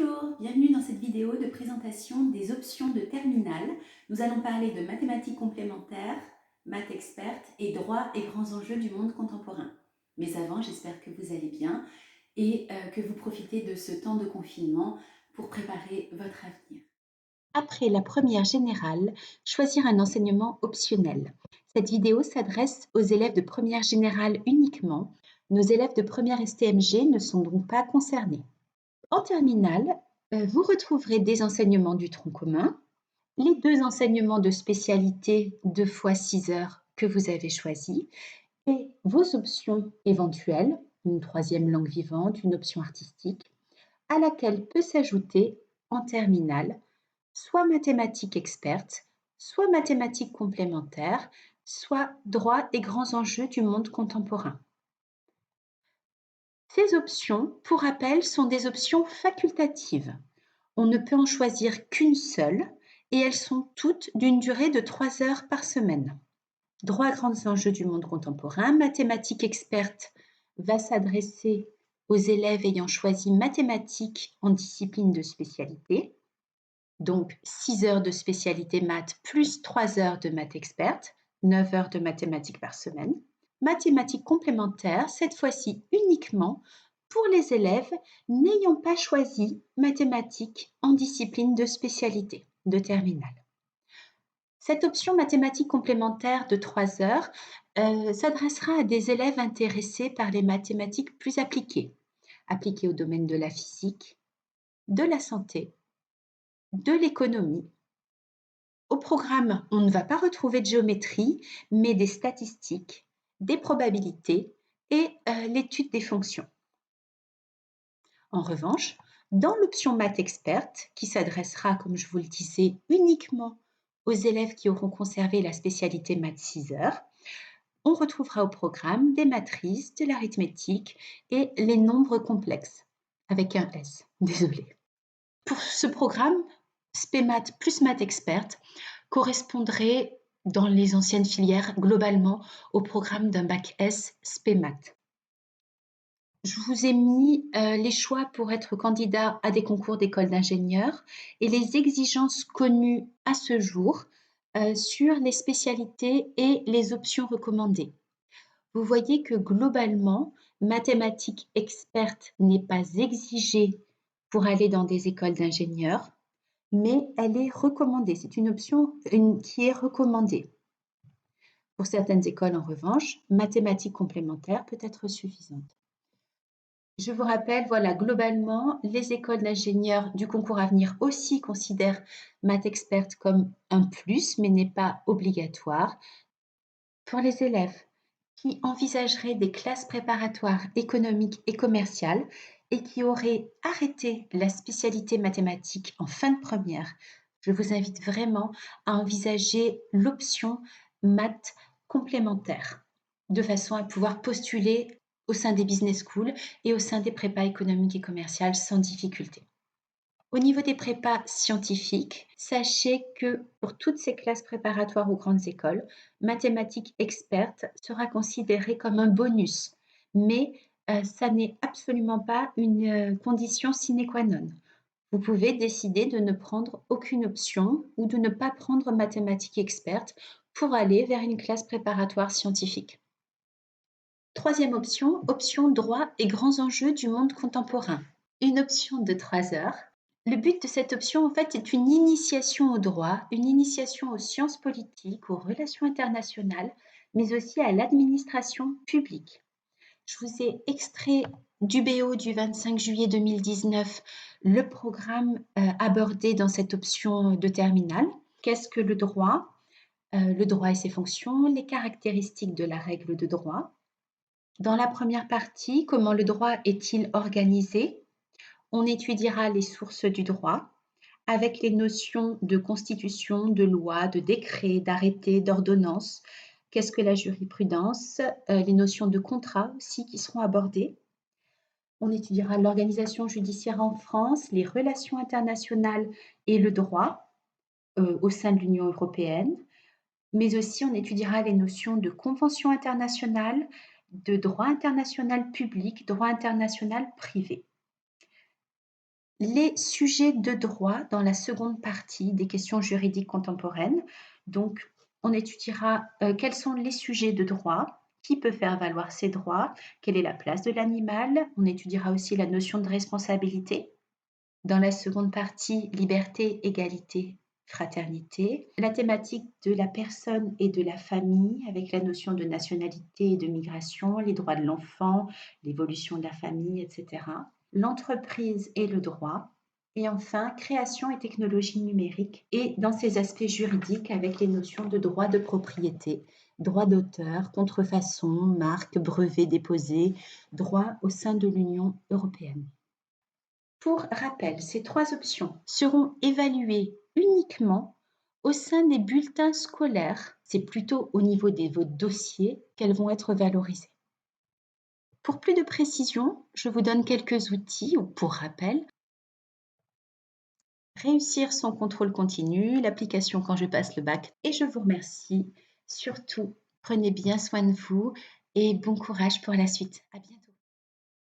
Bonjour, bienvenue dans cette vidéo de présentation des options de terminale. Nous allons parler de mathématiques complémentaires, maths experte et droit et grands enjeux du monde contemporain. Mais avant, j'espère que vous allez bien et que vous profitez de ce temps de confinement pour préparer votre avenir. Après la première générale, choisir un enseignement optionnel. Cette vidéo s'adresse aux élèves de première générale uniquement. Nos élèves de première STMG ne sont donc pas concernés. En terminale, vous retrouverez des enseignements du tronc commun, les 2 enseignements de spécialité 2 fois 6 heures que vous avez choisis et vos options éventuelles, une 3e langue vivante, une option artistique, à laquelle peut s'ajouter en terminale soit mathématiques expertes, soit mathématiques complémentaires, soit droit et grands enjeux du monde contemporain. Ces options, pour rappel, sont des options facultatives. On ne peut en choisir qu'une seule et elles sont toutes d'une durée de 3 heures par semaine. Droit grands enjeux du monde contemporain, mathématiques expertes va s'adresser aux élèves ayant choisi mathématiques en discipline de spécialité. Donc 6 heures de spécialité maths plus 3 heures de maths experte, 9 heures de mathématiques par semaine. Mathématiques complémentaires, cette fois-ci uniquement pour les élèves n'ayant pas choisi mathématiques en discipline de spécialité, de terminale. Cette option mathématiques complémentaires de 3 heures s'adressera à des élèves intéressés par les mathématiques plus appliquées au domaine de la physique, de la santé, de l'économie. Au programme, on ne va pas retrouver de géométrie, mais des statistiques, des probabilités et l'étude des fonctions. En revanche, dans l'option maths experte, qui s'adressera, comme je vous le disais, uniquement aux élèves qui auront conservé la spécialité maths 6 heures, on retrouvera au programme des matrices, de l'arithmétique et les nombres complexes, avec un S, désolé. Pour ce programme, SPEMAT plus maths experte correspondrait dans les anciennes filières globalement au programme d'un bac S SPEMAT. Je vous ai mis les choix pour être candidat à des concours d'école d'ingénieurs et les exigences connues à ce jour sur les spécialités et les options recommandées. Vous voyez que globalement, mathématiques experte n'est pas exigée pour aller dans des écoles d'ingénieurs, mais elle est recommandée. C'est une option qui est recommandée. Pour certaines écoles, en revanche, mathématiques complémentaires peut être suffisante. Je vous rappelle, voilà, globalement, les écoles d'ingénieurs du concours à venir aussi considèrent Maths Expert comme un plus, mais n'est pas obligatoire. Pour les élèves qui envisageraient des classes préparatoires économiques et commerciales et qui auraient arrêté la spécialité mathématique en fin de première, je vous invite vraiment à envisager l'option maths complémentaire, de façon à pouvoir postuler au sein des business schools et au sein des prépas économiques et commerciales sans difficulté. Au niveau des prépas scientifiques, sachez que pour toutes ces classes préparatoires aux grandes écoles, mathématiques experte sera considérée comme un bonus, mais ça n'est absolument pas une condition sine qua non. Vous pouvez décider de ne prendre aucune option ou de ne pas prendre mathématiques experte pour aller vers une classe préparatoire scientifique. Troisième option, option droit et grands enjeux du monde contemporain. Une option de 3 heures. Le but de cette option, en fait, est une initiation au droit, une initiation aux sciences politiques, aux relations internationales, mais aussi à l'administration publique. Je vous ai extrait du BO du 25 juillet 2019 le programme abordé dans cette option de terminale. Qu'est-ce que le droit? Le droit et ses fonctions, les caractéristiques de la règle de droit. Dans la première partie, comment le droit est-il organisé? On étudiera les sources du droit avec les notions de constitution, de loi, de décret, d'arrêté, d'ordonnance. Qu'est-ce que la jurisprudence? Les notions de contrat aussi qui seront abordées. On étudiera l'organisation judiciaire en France, les relations internationales et le droit au sein de l'Union européenne. Mais aussi, on étudiera les notions de convention internationale, de droit international public, droit international privé. Les sujets de droit dans la seconde partie des questions juridiques contemporaines. Donc, on étudiera quels sont les sujets de droit, qui peut faire valoir ses droits, quelle est la place de l'animal. On étudiera aussi la notion de responsabilité. Dans la seconde partie, liberté, égalité, fraternité. La thématique de la personne et de la famille avec la notion de nationalité et de migration, les droits de l'enfant, l'évolution de la famille, etc. L'entreprise et le droit. Et enfin, création et technologie numérique et dans ses aspects juridiques avec les notions de droit de propriété, droit d'auteur, contrefaçon, marque, brevet déposé, droit au sein de l'Union européenne. Pour rappel, ces 3 options seront évaluées uniquement au sein des bulletins scolaires. C'est plutôt au niveau de vos dossiers qu'elles vont être valorisées. Pour plus de précision, je vous donne quelques outils ou pour rappel. Réussir son contrôle continu, l'application quand je passe le bac. Et je vous remercie. Surtout, prenez bien soin de vous et bon courage pour la suite. À bientôt.